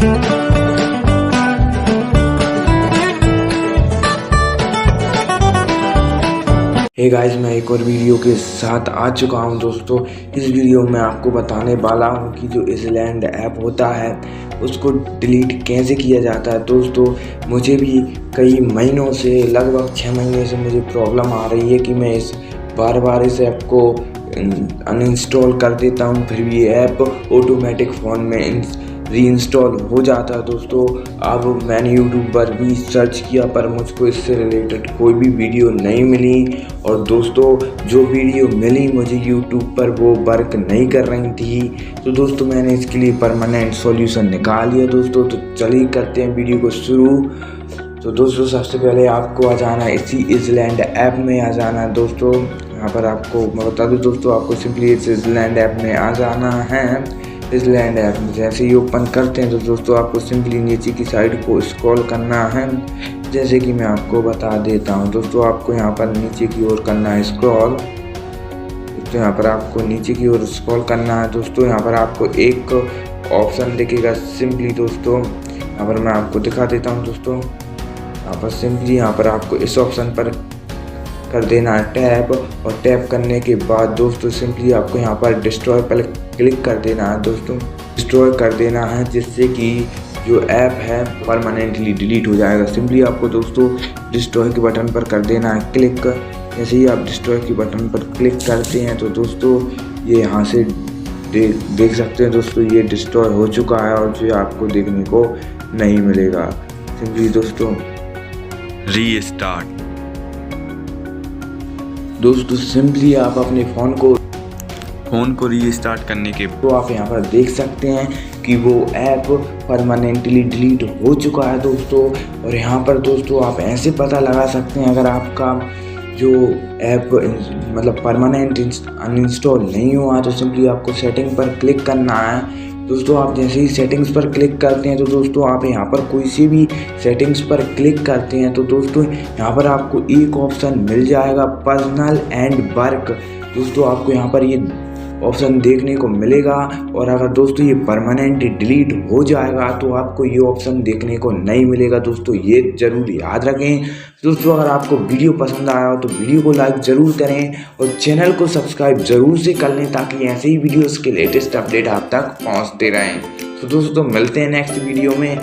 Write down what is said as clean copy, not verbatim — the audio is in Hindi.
हे गाइस, मैं एक और वीडियो के साथ आ चुका हूं दोस्तों। इस वीडियो में आपको बताने वाला हूं कि जो इसलैंड ऐप होता है उसको डिलीट कैसे किया जाता है। दोस्तों, मुझे भी कई महीनों से, लगभग 6 महीने से मुझे प्रॉब्लम आ रही है कि मैं बार बार इस ऐप को अनइंस्टॉल कर देता हूं, फिर भी ये ऐप ऑटोमेटिक फ़ोन में रीइंस्टॉल हो जाता है। दोस्तों, अब मैंने यूट्यूब पर भी सर्च किया पर मुझको इससे रिलेटेड कोई भी वीडियो नहीं मिली, और दोस्तों जो वीडियो मिली मुझे यूट्यूब पर वो वर्क नहीं कर रही थी। तो दोस्तों मैंने इसके लिए परमानेंट सॉल्यूशन निकाल लिया दोस्तों। तो चलिए करते हैं वीडियो को शुरू। तो दोस्तों सबसे पहले आपको आ जाना है इसी इसलैंड ऐप में आ जाना है दोस्तों। यहाँ पर आपको मैं बता दूँ दोस्तों, आपको सिंपली इस इसलैंड ऐप में आ जाना है। इसलैंड ऐप में जैसे ही ओपन करते हैं तो दोस्तों आपको सिंपली नीचे की साइड को स्क्रॉल करना है, जैसे कि मैं आपको बता देता हूं। दोस्तों आपको यहां पर नीचे की ओर करना है स्क्रॉल। तो यहां पर आपको नीचे की ओर स्क्रॉल करना है दोस्तों। यहां पर आपको एक ऑप्शन दिखेगा सिंपली दोस्तों, यहां पर मैं आपको दिखा देता हूं दोस्तों। यहाँ पर सिंपली यहाँ पर आपको इस ऑप्शन पर कर देना है टैप, और टैप करने के बाद दोस्तों सिंपली आपको यहाँ पर डिस्ट्रॉय पर क्लिक कर देना है दोस्तों। डिस्ट्रॉय कर देना है जिससे कि जो ऐप है परमानेंटली डिलीट हो जाएगा। सिंपली आपको दोस्तों डिस्ट्रॉय के बटन पर कर देना है क्लिक। जैसे ही आप डिस्ट्रॉय के बटन पर क्लिक करते हैं तो दोस्तों ये यहाँ से देख सकते हैं दोस्तों, ये डिस्ट्रॉय हो चुका है और जो आपको देखने को नहीं मिलेगा। सिंपली दोस्तों रीस्टार्ट। दोस्तों सिंपली आप अपने फ़ोन को रीस्टार्ट करने के तो आप यहाँ पर देख सकते हैं कि वो ऐप परमानेंटली डिलीट हो चुका है दोस्तों। और यहाँ पर दोस्तों आप ऐसे पता लगा सकते हैं अगर आपका जो ऐप मतलब परमानेंट अनइंस्टॉल नहीं हुआ तो सिंपली आपको सेटिंग पर क्लिक करना है दोस्तों। आप जैसे ही सेटिंग्स पर क्लिक करते हैं तो दोस्तों आप यहाँ पर कोई सी भी सेटिंग्स पर क्लिक करते हैं तो दोस्तों यहाँ पर आपको एक ऑप्शन मिल जाएगा पर्सनल एंड वर्क। दोस्तों आपको यहाँ पर ये ऑप्शन देखने को मिलेगा, और अगर दोस्तों ये परमानेंट डिलीट हो जाएगा तो आपको ये ऑप्शन देखने को नहीं मिलेगा दोस्तों। ये ज़रूर याद रखें दोस्तों। अगर आपको वीडियो पसंद आया हो तो वीडियो को लाइक ज़रूर करें और चैनल को सब्सक्राइब ज़रूर से कर लें ताकि ऐसे ही वीडियोस के लेटेस्ट अपडेट आप तक पहुंचते रहें। तो दोस्तों मिलते हैं नेक्स्ट वीडियो में।